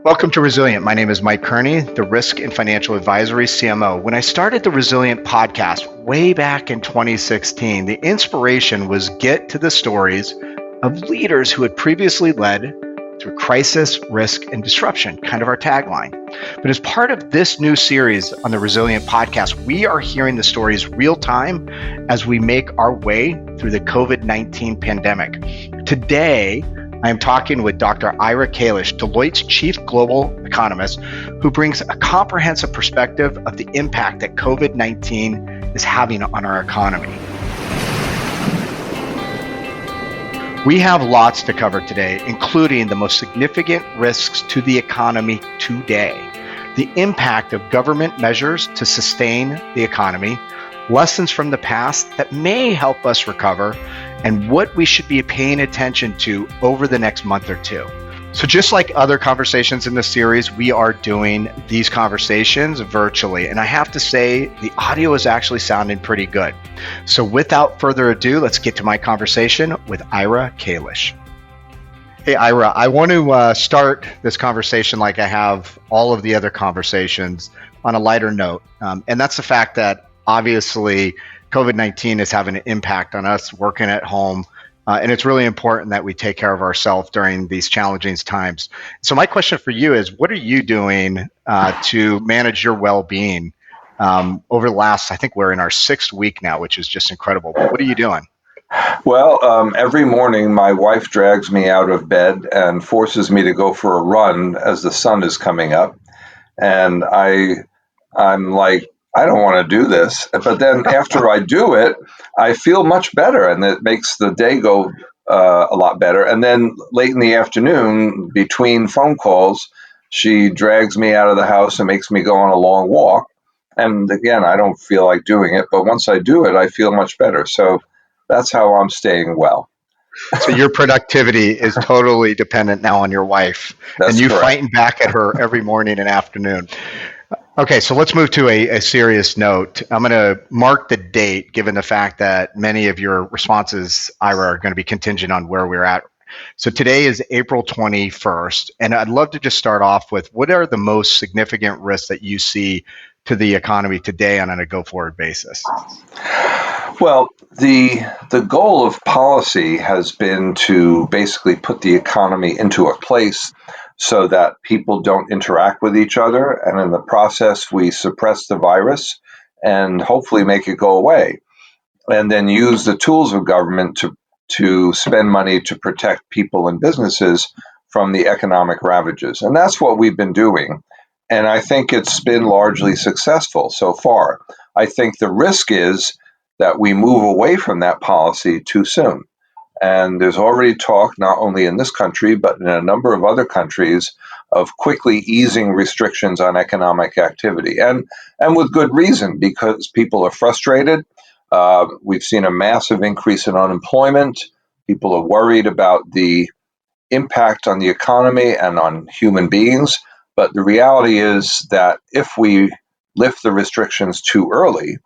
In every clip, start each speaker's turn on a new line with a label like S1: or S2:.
S1: Welcome to Resilient. My name is Mike Kearney, the Risk and Financial Advisory CMO. When I started the Resilient podcast way back in 2016, the inspiration was get to the stories of leaders who had previously led through crisis, risk, and disruption, kind of our tagline. But as part of this new series on the Resilient podcast, we are hearing the stories real time as we make our way through the COVID-19 pandemic. Today, I am talking with Dr. Ira Kalish, Deloitte's chief global economist, who brings a comprehensive perspective of the impact that COVID-19 is having on our economy. We have lots to cover today, including the most significant risks to the economy today, the impact of government measures to sustain the economy, lessons from the past that may help us recover, and what we should be paying attention to over the next month or two. So just like other conversations in this series, we are doing these conversations virtually. And I have to say, the audio is actually sounding pretty good. So without further ado, let's get to my conversation with Ira Kalish. Hey, Ira, I want to start this conversation like I have all of the other conversations on a lighter note. And that's the fact that obviously COVID-19 is having an impact on us working at home. And it's really important that we take care of ourselves during these challenging times. So my question for you is, what are you doing to manage your well-being over the last, I think we're in our 6th week now, which is just incredible. But what are you doing?
S2: Well, every morning my wife drags me out of bed and forces me to go for a run as the sun is coming up. And I'm like, I don't want to do this. But then after I do it, I feel much better, and it makes the day go a lot better. And then late in the afternoon, between phone calls, she drags me out of the house and makes me go on a long walk. And again, I don't feel like doing it, but once I do it, I feel much better. So that's how I'm staying well.
S1: So your productivity is totally dependent now on your wife.
S2: That's
S1: and you
S2: correct.
S1: fighting back at her every morning and afternoon. Okay, so let's move to a serious note. I'm going to mark the date, given the fact that many of your responses, Ira, are going to be contingent on where we're at. So today is April 21st, and I'd love to just start off with what are the most significant risks that you see to the economy today on a go-forward basis?
S2: Well, the goal of policy has been to basically put the economy into a place so that people don't interact with each other, and in the process, we suppress the virus and hopefully make it go away, and then use the tools of government to spend money to protect people and businesses from the economic ravages. And that's what we've been doing. And I think it's been largely successful so far. I think the risk is that we move away from that policy too soon. And there's already talk, not only in this country, but in a number of other countries, of quickly easing restrictions on economic activity. And with good reason, because people are frustrated. We've seen a massive increase in unemployment. People are worried about the impact on the economy and on human beings. But the reality is that if we lift the restrictions too early,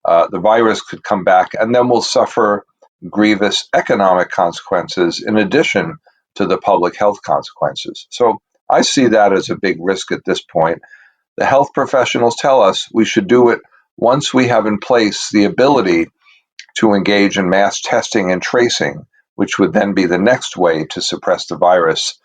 S2: the virus could come back, and then we'll suffer grievous economic consequences in addition to the public health consequences. So I see that as a big risk at this point. The health professionals tell us we should do it once we have in place the ability to engage in mass testing and tracing, which would then be the next way to suppress the virus.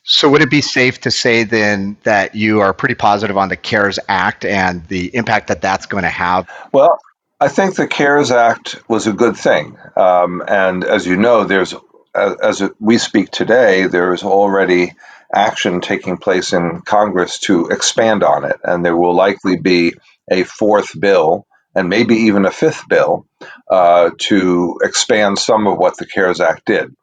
S1: So would it be safe to say then that you are pretty positive on the CARES Act and the impact that that's going to have?
S2: Well, I think the CARES Act was a good thing. And as you know, we speak today, there is already action taking place in Congress to expand on it. And there will likely be a 4th bill and maybe even a 5th bill to expand some of what the CARES Act did.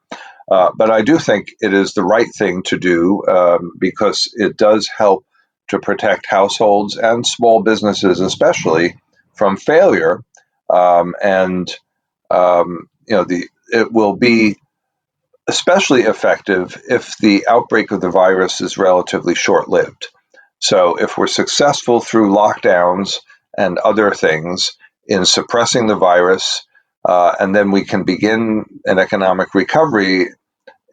S2: But I do think it is the right thing to do because it does help to protect households and small businesses, especially from failure. It will be especially effective if the outbreak of the virus is relatively short-lived. So if we're successful through lockdowns and other things in suppressing the virus, and then we can begin an economic recovery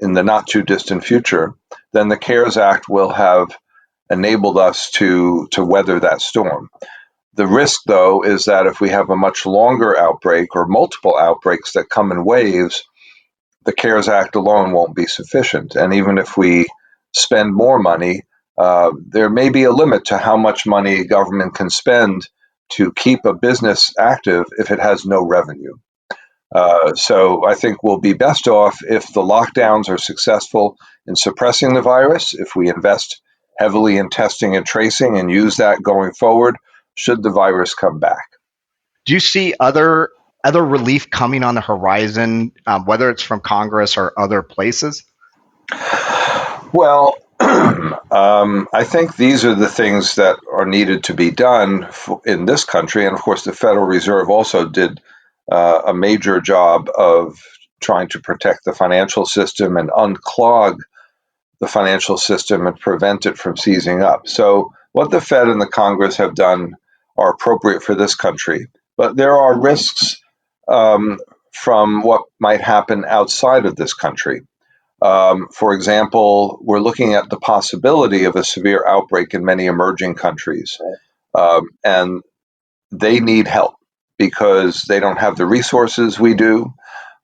S2: in the not too distant future, then the CARES Act will have enabled us to weather that storm. The risk, though, is that if we have a much longer outbreak or multiple outbreaks that come in waves, the CARES Act alone won't be sufficient. And even if we spend more money, there may be a limit to how much money government can spend to keep a business active if it has no revenue. So I think we'll be best off if the lockdowns are successful in suppressing the virus, if we invest heavily in testing and tracing and use that going forward, should the virus come back.
S1: Do you see other relief coming on the horizon, whether it's from Congress or other places?
S2: Well, I think these are the things that are needed to be done in this country. And of course, the Federal Reserve also did a major job of trying to protect the financial system and unclog the financial system and prevent it from seizing up. So, what the Fed and the Congress have done are appropriate for this country. But there are risks from what might happen outside of this country. For example, we're looking at the possibility of a severe outbreak in many emerging countries, and they need help because they don't have the resources we do.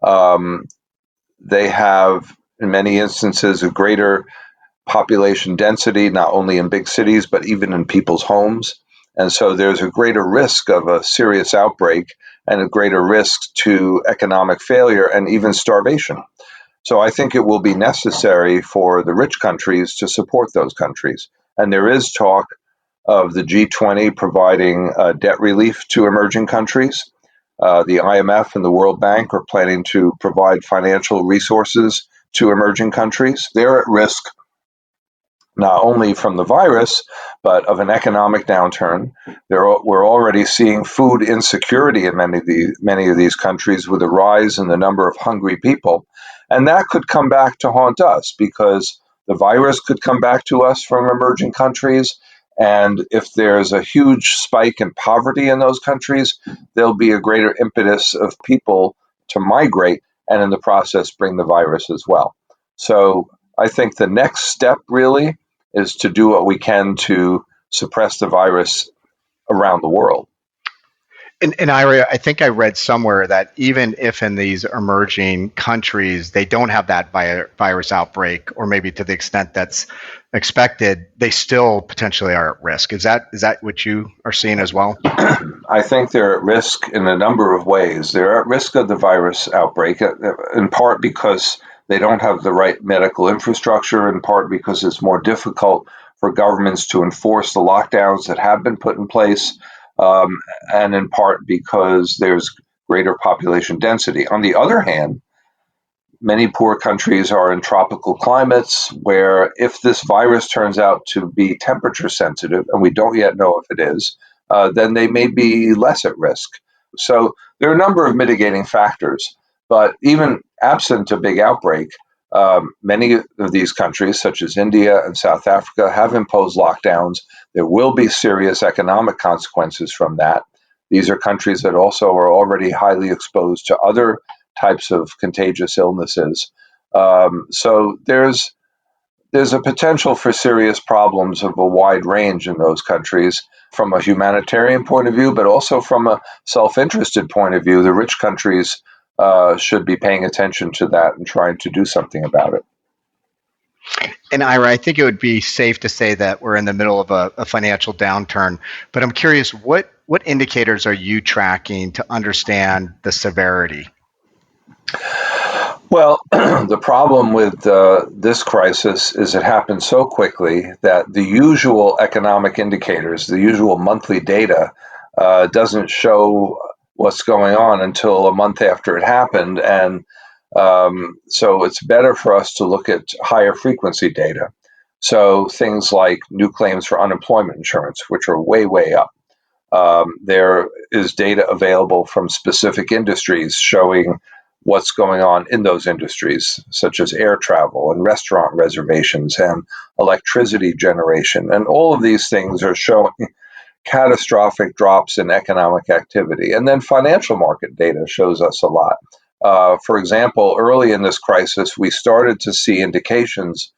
S2: They have, in many instances, a greater population density, not only in big cities, but even in people's homes. And so there's a greater risk of a serious outbreak and a greater risk to economic failure and even starvation. So I think it will be necessary for the rich countries to support those countries. And there is talk of the G20 providing debt relief to emerging countries. The IMF and the World Bank are planning to provide financial resources to emerging countries. They're at risk not only from the virus, but of an economic downturn. We're already seeing food insecurity in many of these countries with a rise in the number of hungry people. And that could come back to haunt us because the virus could come back to us from emerging countries. And if there's a huge spike in poverty in those countries, there'll be a greater impetus of people to migrate and in the process bring the virus as well. So I think the next step really is to do what we can to suppress the virus around the world.
S1: And Ira, I think I read somewhere that even if in these emerging countries they don't have that virus outbreak, or maybe to the extent that's expected, they still potentially are at risk. Is that what you are seeing as well?
S2: I think they're at risk in a number of ways. They're at risk of the virus outbreak, in part because they don't have the right medical infrastructure, in part because it's more difficult for governments to enforce the lockdowns that have been put in place, and in part because there's greater population density. On the other hand, many poor countries are in tropical climates where if this virus turns out to be temperature sensitive, and we don't yet know if it is, then they may be less at risk. So there are a number of mitigating factors, but even absent a big outbreak, many of these countries, such as India and South Africa, have imposed lockdowns. There will be serious economic consequences from that. These are countries that also are already highly exposed to other types of contagious illnesses. So there's a potential for serious problems of a wide range in those countries from a humanitarian point of view, but also from a self-interested point of view. The rich countries should be paying attention to that and trying to do something about it.
S1: And Ira, I think it would be safe to say that we're in the middle of a financial downturn, but I'm curious, what indicators are you tracking to understand the severity?
S2: Well, the problem with this crisis is it happened so quickly that the usual economic indicators, the usual monthly data, doesn't show what's going on until a month after it happened. And so it's better for us to look at higher frequency data. So things like new claims for unemployment insurance, which are way, way up. There is data available from specific industries showing what's going on in those industries, such as air travel and restaurant reservations and electricity generation. And all of these things are showing catastrophic drops in economic activity. And then financial market data shows us a lot. For example, early in this crisis, we started to see indications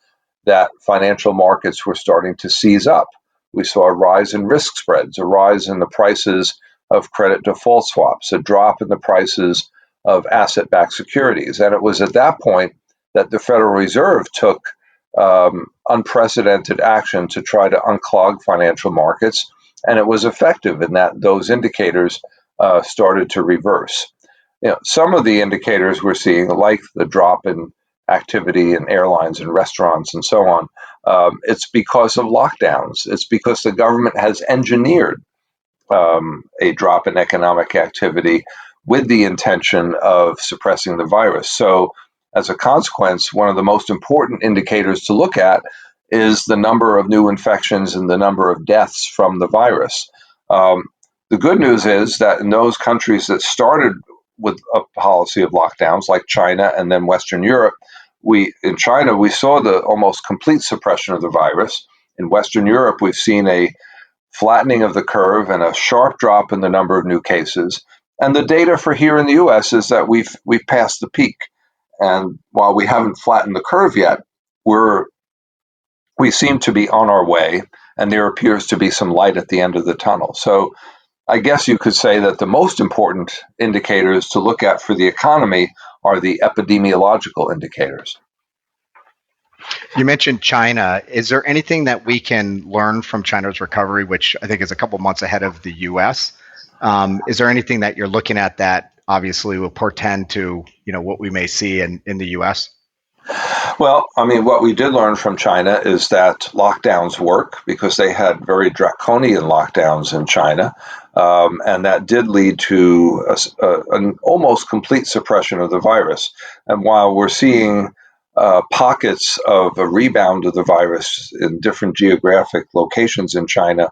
S2: that financial markets were starting to seize up. We saw a rise in risk spreads, a rise in the prices of credit default swaps, a drop in the prices of asset-backed securities. And it was at that point that the Federal Reserve took unprecedented action to try to unclog financial markets, and it was effective in that those indicators started to reverse. Some of the indicators we're seeing, like the drop in activity in airlines and restaurants and so on, it's because of lockdowns. It's because the government has engineered a drop in economic activity with the intention of suppressing the virus. So, as a consequence, one of the most important indicators to look at is the number of new infections and the number of deaths from the virus. The good news is that in those countries that started with a policy of lockdowns, like China and then Western Europe, in China we saw the almost complete suppression of the virus. In Western Europe, we've seen a flattening of the curve and a sharp drop in the number of new cases. And the data for here in the U.S. is that we've passed the peak. And while we haven't flattened the curve yet, we seem to be on our way, and there appears to be some light at the end of the tunnel. So I guess you could say that the most important indicators to look at for the economy are the epidemiological indicators.
S1: You mentioned China. Is there anything that we can learn from China's recovery, which I think is a couple months ahead of the U.S.? Is there anything that you're looking at that obviously will portend to what we may see in the U.S.?
S2: Well, I mean, what we did learn from China is that lockdowns work, because they had very draconian lockdowns in China. And that did lead to an almost complete suppression of the virus. And while we're seeing pockets of a rebound of the virus in different geographic locations in China,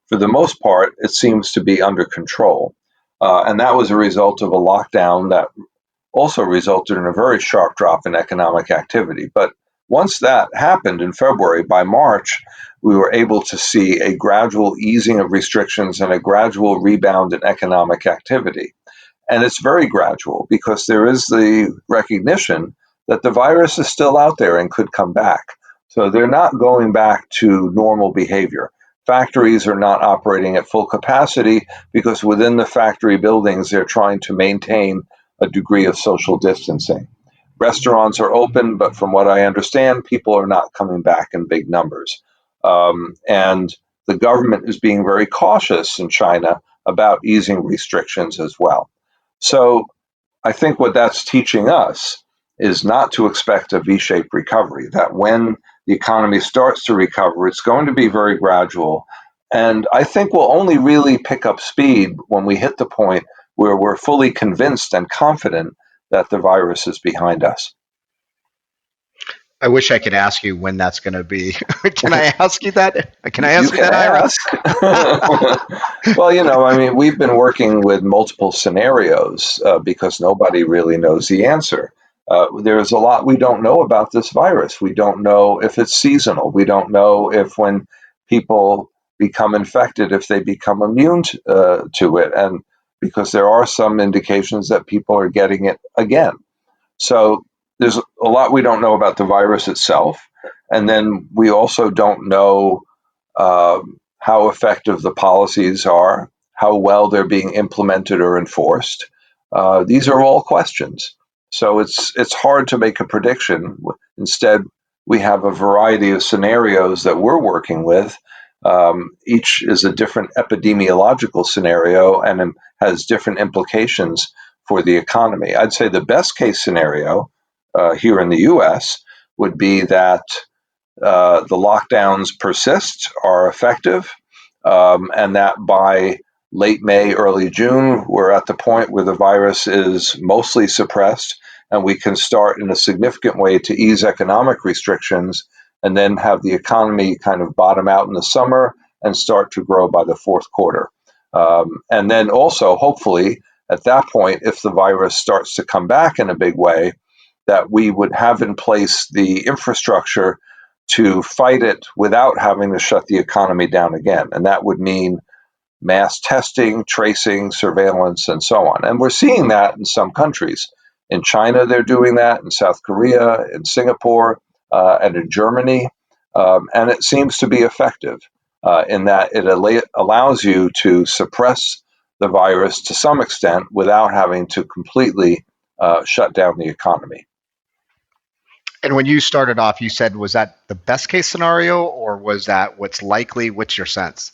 S2: for the most part, it seems to be under control. And that was a result of a lockdown that also resulted in a very sharp drop in economic activity. But once that happened in February, by March, we were able to see a gradual easing of restrictions and a gradual rebound in economic activity. And it's very gradual, because there is the recognition that the virus is still out there and could come back. So they're not going back to normal behavior. Factories are not operating at full capacity, because within the factory buildings, they're trying to maintain a degree of social distancing. Restaurants are open, but from what I understand, people are not coming back in big numbers. And the government is being very cautious in China about easing restrictions as well. So I think what that's teaching us is not to expect a V-shaped recovery, that when the economy starts to recover, it's going to be very gradual. And I think we'll only really pick up speed when we hit the point where we're fully convinced and confident that the virus is behind us.
S1: I wish I could ask you when that's going to be. Can I ask you that? Can I ask you that,
S2: Ira? Well, I mean, we've been working with multiple scenarios because nobody really knows the answer. There's a lot we don't know about this virus. We don't know if it's seasonal. We don't know if when people become infected, if they become immune to it. And because there are some indications that people are getting it again. So there's a lot we don't know about the virus itself. And then we also don't know how effective the policies are, how well they're being implemented or enforced. These are all questions. So it's hard to make a prediction. Instead, we have a variety of scenarios that we're working with. Each is a different epidemiological scenario and has different implications for the economy. I'd say the best case scenario here in the U.S. would be that the lockdowns persist, are effective, and that by late May, early June, we're at the point where the virus is mostly suppressed, and we can start in a significant way to ease economic restrictions, and then have the economy kind of bottom out in the summer and start to grow by the fourth quarter. And then also, hopefully, at that point, if the virus starts to come back in a big way, that we would have in place the infrastructure to fight it without having to shut the economy down again. And that would mean mass testing, tracing, surveillance, and so on. And we're seeing that in some countries. In China, they're doing that, in South Korea, in Singapore, and in Germany. And it seems to be effective in that it allows you to suppress the virus to some extent without having to completely shut down the economy.
S1: And when you started off, you said, was that the best case scenario or was that what's likely? What's your sense?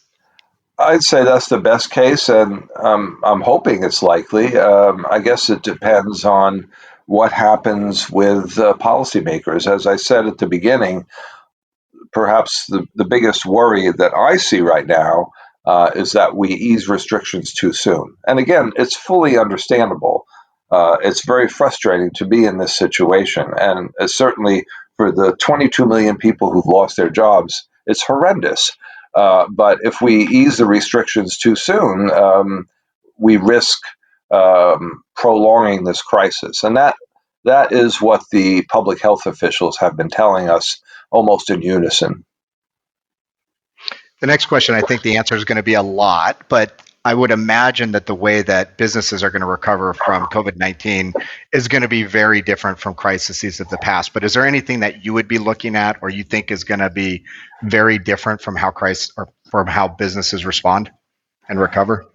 S2: I'd say that's the best case, and I'm hoping it's likely. I guess it depends on what happens with policymakers. As I said at the beginning, perhaps the biggest worry that I see right now is that we ease restrictions too soon. And again, it's fully understandable. It's very frustrating to be in this situation. And certainly for the 22 million people who've lost their jobs, it's horrendous. But if we ease the restrictions too soon, we risk prolonging this crisis. And that is what the public health officials have been telling us almost in unison.
S1: The next question, I think the answer is going to be a lot, but I would imagine that the way that businesses are going to recover from COVID-19 is going to be very different from crises of the past. But is there anything that you would be looking at or you think is going to be very different from how businesses respond and recover?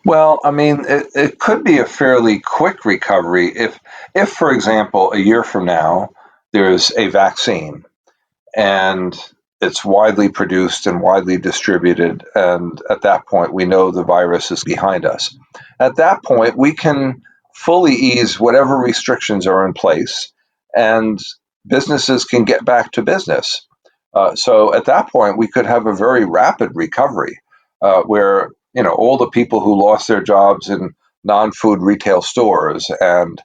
S2: Well, I mean, it could be a fairly quick recovery if, for example, a year from now, there's a vaccine and it's widely produced and widely distributed. And at that point, we know the virus is behind us. At that point, we can fully ease whatever restrictions are in place and businesses can get back to business. So at that point, we could have a very rapid recovery where all the people who lost their jobs in non-food retail stores and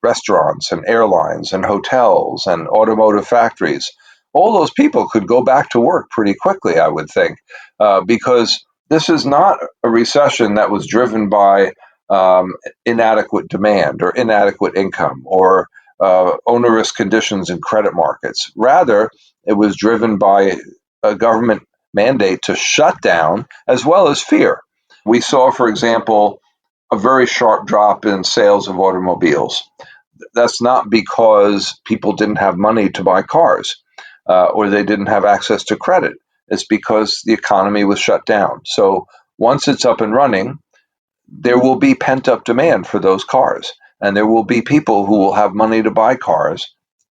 S2: restaurants and airlines and hotels and automotive factories, all those people could go back to work pretty quickly, I would think, because this is not a recession that was driven by inadequate demand or inadequate income or onerous conditions in credit markets. Rather, it was driven by a government mandate to shut down as well as fear. We saw, for example, a very sharp drop in sales of automobiles. That's not because people didn't have money to buy cars or they didn't have access to credit. It's because the economy was shut down. So once it's up and running, there will be pent up demand for those cars. And there will be people who will have money to buy cars,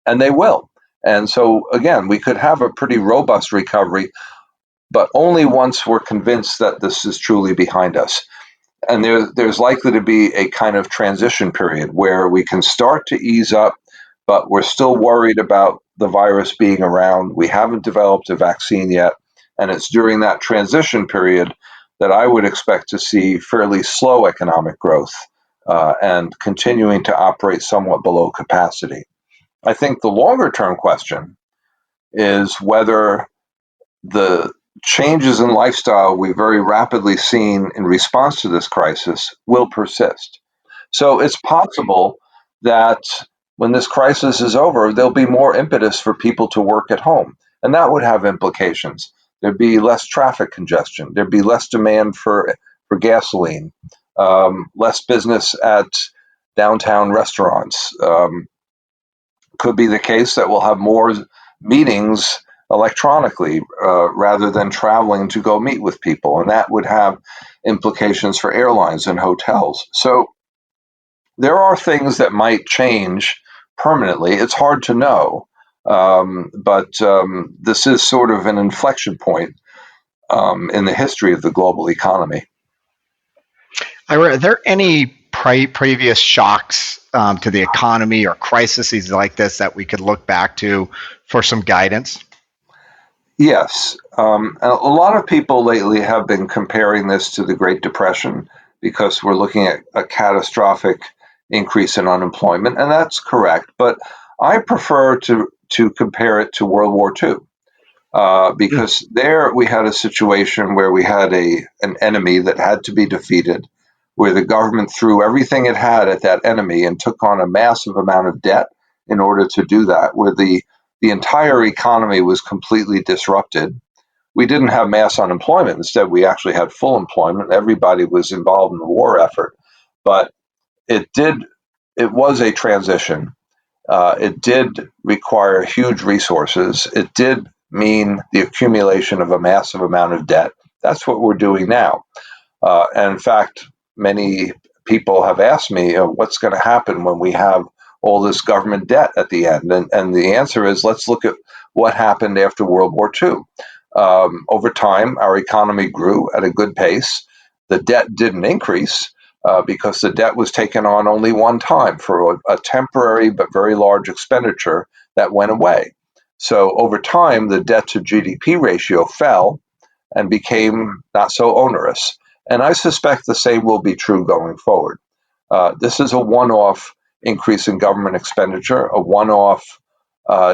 S2: and they will. And so, again, we could have a pretty robust recovery, but only once we're convinced that this is truly behind us. And there's likely to be a kind of transition period where we can start to ease up, but we're still worried about the virus being around. We haven't developed a vaccine yet. And it's during that transition period that I would expect to see fairly slow economic growth and continuing to operate somewhat below capacity. I think the longer term question is whether the changes in lifestyle we've very rapidly seen in response to this crisis will persist. So it's possible that when this crisis is over, there'll be more impetus for people to work at home. And that would have implications. There'd be less traffic congestion. There'd be less demand for gasoline, less business at downtown restaurants. Could be the case that we'll have more meetings electronically rather than traveling to go meet with people. And that would have implications for airlines and hotels. So there are things that might change permanently. It's hard to know. But this is sort of an inflection point in the history of the global economy.
S1: Ira, are there any previous shocks to the economy or crises like this that we could look back to for some guidance?
S2: Yes. A lot of people lately have been comparing this to the Great Depression because we're looking at a catastrophic increase in unemployment, and that's correct. But I prefer to compare it to World War II because there we had a situation where we had an enemy that had to be defeated, where the government threw everything it had at that enemy and took on a massive amount of debt in order to do that, where the entire economy was completely disrupted. We didn't have mass unemployment. Instead, we actually had full employment. Everybody was involved in the war effort. But it was a transition. It did require huge resources. It did mean the accumulation of a massive amount of debt. That's what we're doing now. And in fact, many people have asked me, what's going to happen when we have all this government debt at the end? And the answer is, let's look at what happened after World War II. Over time, our economy grew at a good pace. The debt didn't increase because the debt was taken on only one time for a temporary but very large expenditure that went away. So over time, the debt to GDP ratio fell and became not so onerous. And I suspect the same will be true going forward. This is a one-off increase in government expenditure, a one-off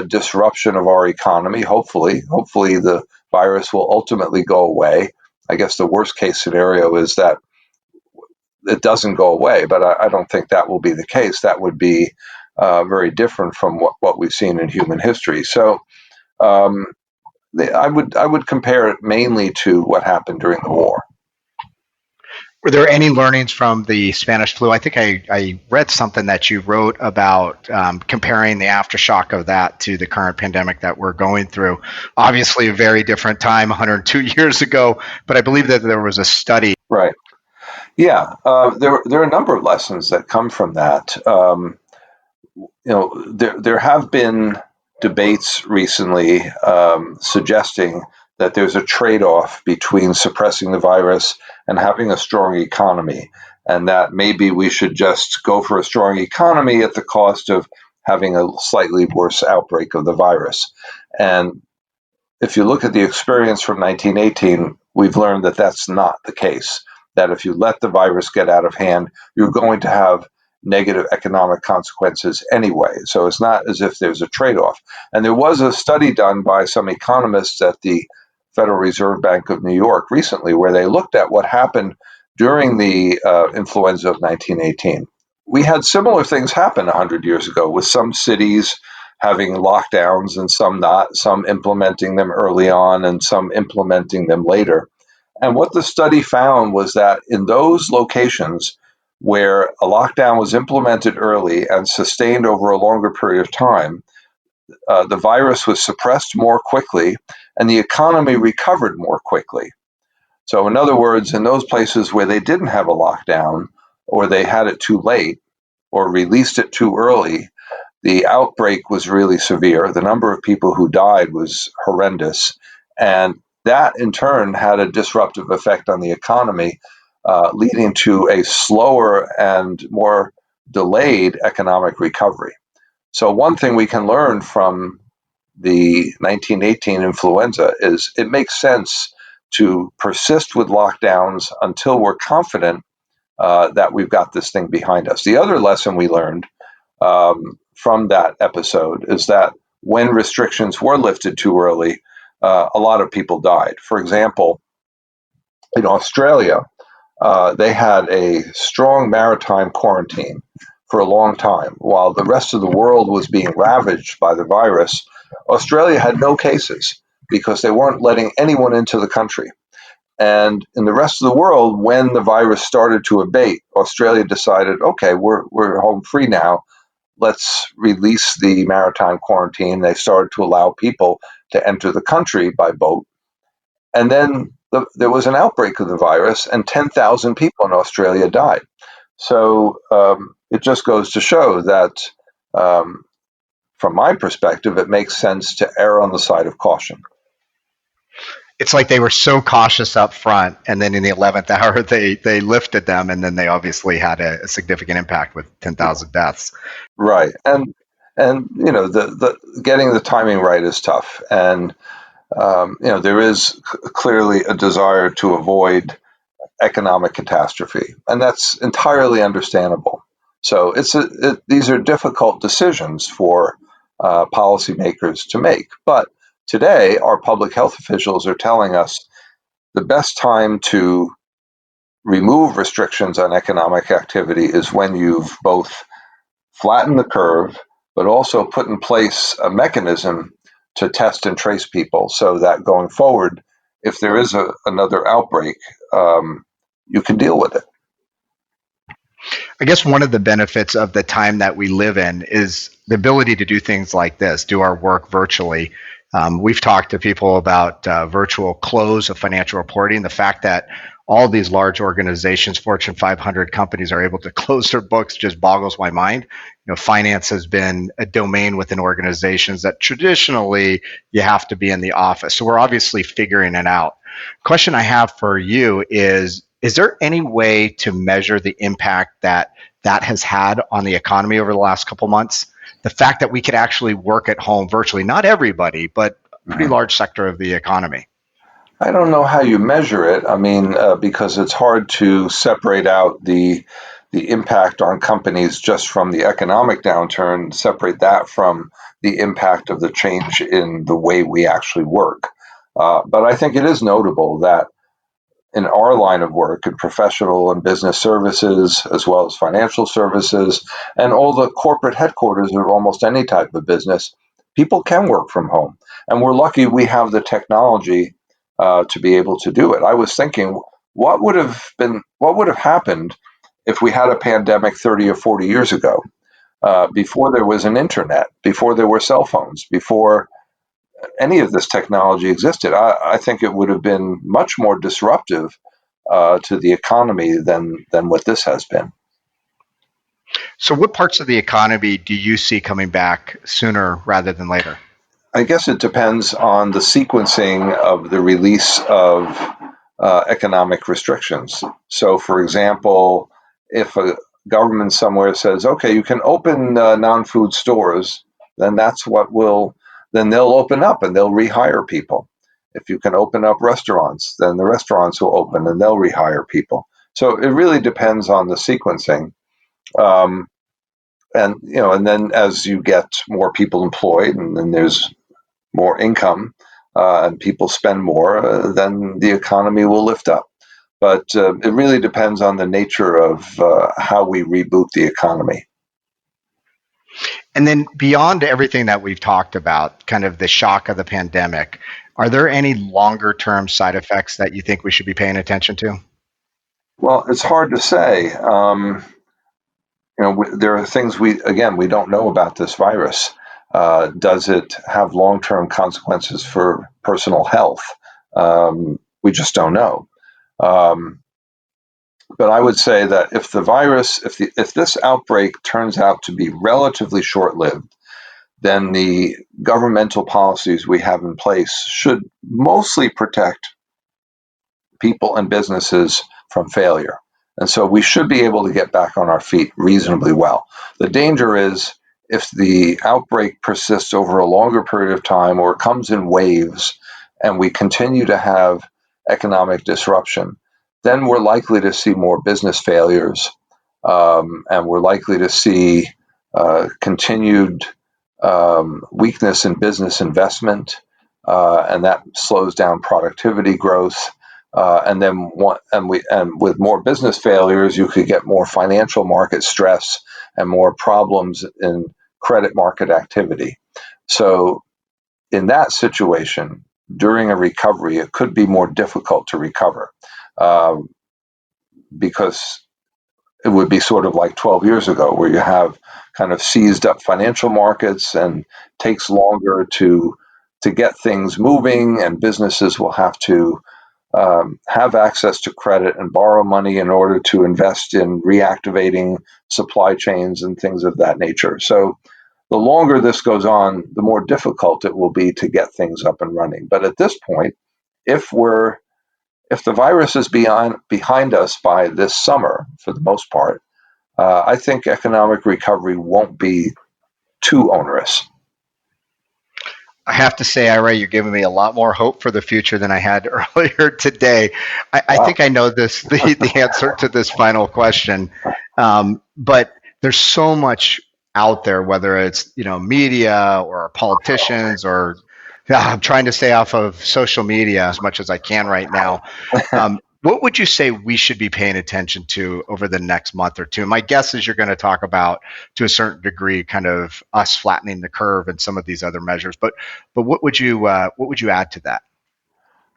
S2: disruption of our economy. Hopefully the virus will ultimately go away. I guess the worst case scenario is that it doesn't go away, but I don't think that will be the case. That would be very different from what we've seen in human history. So um, I would compare it mainly to what happened during the war.
S1: Were there any learnings from the Spanish flu? I think I read something that you wrote about comparing the aftershock of that to the current pandemic that we're going through. Obviously, a very different time, 102 years ago, but I believe that there was a study.
S2: Right. Yeah. There are a number of lessons that come from that. There have been debates recently suggesting that there's a trade-off between suppressing the virus and having a strong economy, and that maybe we should just go for a strong economy at the cost of having a slightly worse outbreak of the virus. And if you look at the experience from 1918, we've learned that that's not the case. That if you let the virus get out of hand, you're going to have negative economic consequences anyway. So it's not as if there's a trade off. And there was a study done by some economists at the Federal Reserve Bank of New York recently where they looked at what happened during the influenza of 1918. We had similar things happen 100 years ago with some cities having lockdowns and some not, some implementing them early on and some implementing them later. And what the study found was that in those locations where a lockdown was implemented early and sustained over a longer period of time, the virus was suppressed more quickly and the economy recovered more quickly. So, in other words, in those places where they didn't have a lockdown or they had it too late or released it too early, the outbreak was really severe. The number of people who died was horrendous. And that, in turn, had a disruptive effect on the economy, leading to a slower and more delayed economic recovery. So, one thing we can learn from the 1918 influenza is it makes sense to persist with lockdowns until we're confident that we've got this thing behind us. The other lesson we learned from that episode is that when restrictions were lifted too early, a lot of people died. For example, in Australia, they had a strong maritime quarantine for a long time. While the rest of the world was being ravaged by the virus, Australia had no cases because they weren't letting anyone into the country. And in the rest of the world, when the virus started to abate, Australia decided, okay, we're home free now. Let's release the maritime quarantine. They started to allow people to enter the country by boat. And then there was an outbreak of the virus, and 10,000 people in Australia died. So it just goes to show that, from my perspective, it makes sense to err on the side of caution.
S1: It's like they were so cautious up front, and then in the 11th hour, they lifted them, and then they obviously had a significant impact with 10,000 deaths.
S2: Right, and the getting the timing right is tough, and there is clearly a desire to avoid economic catastrophe, and that's entirely understandable. So these are difficult decisions for policymakers to make. But today, our public health officials are telling us the best time to remove restrictions on economic activity is when you've both flattened the curve, but also put in place a mechanism to test and trace people so that going forward, if there is another outbreak, you can deal with it.
S1: I guess one of the benefits of the time that we live in is the ability to do things like this, do our work virtually. We've talked to people about virtual close of financial reporting. The fact that all these large organizations, Fortune 500 companies, are able to close their books just boggles my mind. Finance has been a domain within organizations that traditionally you have to be in the office. So we're obviously figuring it out. Question I have for you is there any way to measure the impact that has had on the economy over the last couple months? The fact that we could actually work at home virtually, not everybody, but a pretty
S2: Mhm.
S1: large sector of the economy.
S2: I don't know how you measure it. I mean, because it's hard to separate out the impact on companies just from the economic downturn, separate that from the impact of the change in the way we actually work. But I think it is notable that in our line of work in professional and business services, as well as financial services, and all the corporate headquarters of almost any type of business, people can work from home. And we're lucky we have the technology to be able to do it. I was thinking, what would have happened if we had a pandemic 30 or 40 years ago, before there was an internet, before there were cell phones, before any of this technology existed? I think it would have been much more disruptive to the economy than what this has been.
S1: So, what parts of the economy do you see coming back sooner rather than later?
S2: I guess it depends on the sequencing of the release of economic restrictions. So, for example, if a government somewhere says, "Okay, you can open non-food stores," then that's what will then they'll open up and they'll rehire people. If you can open up restaurants, then the restaurants will open and they'll rehire people. So it really depends on the sequencing. Um, and then as you get more people employed, and then there's more income, and people spend more, then the economy will lift up. But it really depends on the nature of how we reboot the economy.
S1: And then, beyond everything that we've talked about, kind of the shock of the pandemic, are there any longer term side effects that you think we should be paying attention to?
S2: Well, it's hard to say. There are things we don't know about this virus. Does it have long-term consequences for personal health? We just don't know. Um, but I would say that if this outbreak turns out to be relatively short-lived, then the governmental policies we have in place should mostly protect people and businesses from failure. And so we should be able to get back on our feet reasonably well. The danger is if the outbreak persists over a longer period of time or comes in waves and we continue to have economic disruption, then we're likely to see more business failures, and we're likely to see continued weakness in business investment, and that slows down productivity growth. And with more business failures, you could get more financial market stress and more problems in credit market activity. So, in that situation, during a recovery, it could be more difficult to recover, uh, because it would be sort of like 12 years ago, where you have kind of seized up financial markets and takes longer to get things moving, and businesses will have access to credit and borrow money in order to invest in reactivating supply chains and things of that nature. So the longer this goes on, the more difficult it will be to get things up and running. But at this point, if we're if the virus is behind us by this summer, for the most part, I think economic recovery won't be too onerous.
S1: I have to say, Ira, you're giving me a lot more hope for the future than I had earlier today. I
S2: Wow.
S1: think I know the answer to this final question, but there's so much out there, whether it's media or politicians or I'm trying to stay off of social media as much as I can right now. What would you say we should be paying attention to over the next month or two? My guess is you're going to talk about, to a certain degree, kind of us flattening the curve and some of these other measures. But what would you add to that?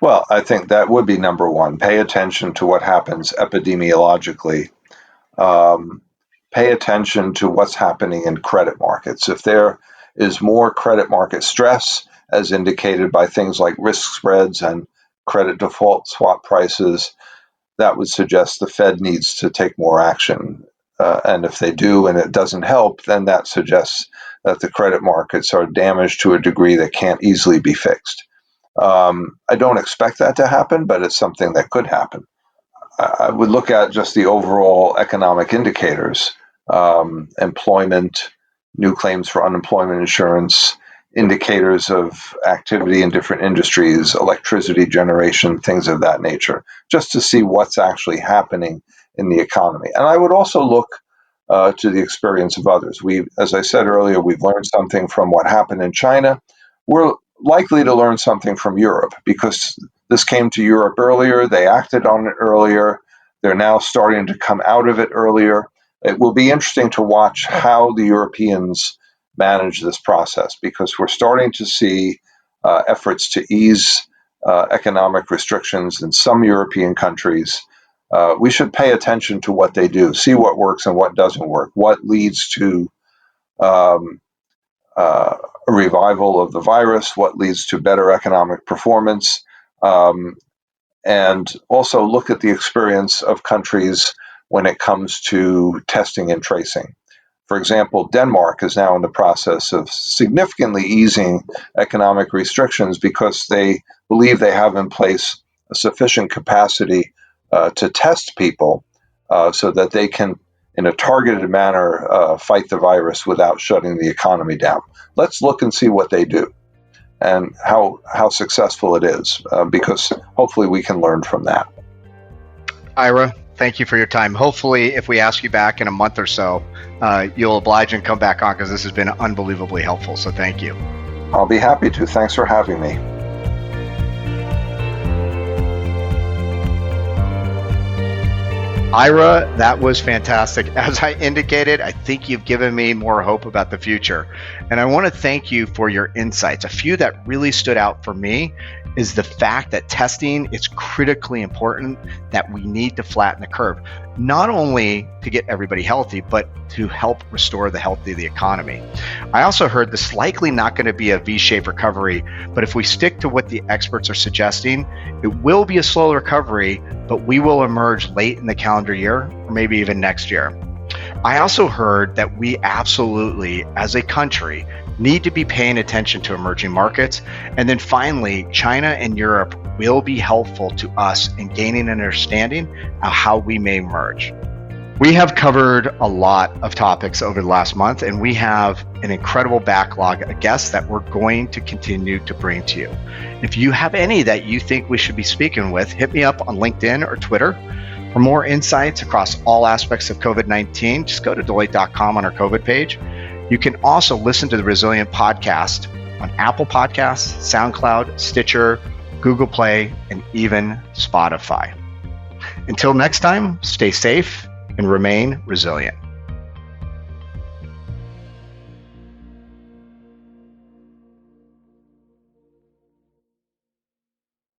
S2: Well, I think that would be number one. Pay attention to what happens epidemiologically. Um, pay attention to what's happening in credit markets. If there is more credit market stress, as indicated by things like risk spreads and credit default swap prices, that would suggest the Fed needs to take more action. And if they do and it doesn't help, then that suggests that the credit markets are damaged to a degree that can't easily be fixed. I don't expect that to happen, but it's something that could happen. I would look at just the overall economic indicators, employment, new claims for unemployment insurance, indicators of activity in different industries, electricity generation, things of that nature, just to see what's actually happening in the economy. And I would also look to the experience of others. As I said earlier, we've learned something from what happened in China. We're likely to learn something from Europe because this came to Europe earlier. They acted on it earlier. They're now starting to come out of it earlier. It will be interesting to watch how the Europeans manage this process because we're starting to see efforts to ease economic restrictions in some European countries. We should pay attention to what they do, see what works and what doesn't work, what leads to a revival of the virus, what leads to better economic performance, and also look at the experience of countries when it comes to testing and tracing. For example, Denmark is now in the process of significantly easing economic restrictions because they believe they have in place a sufficient capacity to test people so that they can, in a targeted manner, fight the virus without shutting the economy down. Let's look and see what they do and how successful it is, because hopefully we can learn from that.
S1: Ira, thank you for your time. Hopefully, if we ask you back in a month or so, you'll oblige and come back on because this has been unbelievably helpful. So thank you.
S2: I'll be happy to. Thanks for having me.
S1: Ira, that was fantastic. As I indicated, I think you've given me more hope about the future. And I want to thank you for your insights. A few that really stood out for me is the fact that testing is critically important, that we need to flatten the curve, not only to get everybody healthy, but to help restore the health of the economy. I also heard this likely not going to be a V-shaped recovery, but if we stick to what the experts are suggesting, it will be a slow recovery, but we will emerge late in the calendar year, or maybe even next year. I also heard that we absolutely, as a country, need to be paying attention to emerging markets. And then finally, China and Europe will be helpful to us in gaining an understanding of how we may emerge. We have covered a lot of topics over the last month, and we have an incredible backlog of guests that we're going to continue to bring to you. If you have any that you think we should be speaking with, hit me up on LinkedIn or Twitter. For more insights across all aspects of COVID-19, just go to Deloitte.com on our COVID page. You can also listen to the Resilient Podcast on Apple Podcasts, SoundCloud, Stitcher, Google Play, and even Spotify. Until next time, stay safe and remain resilient.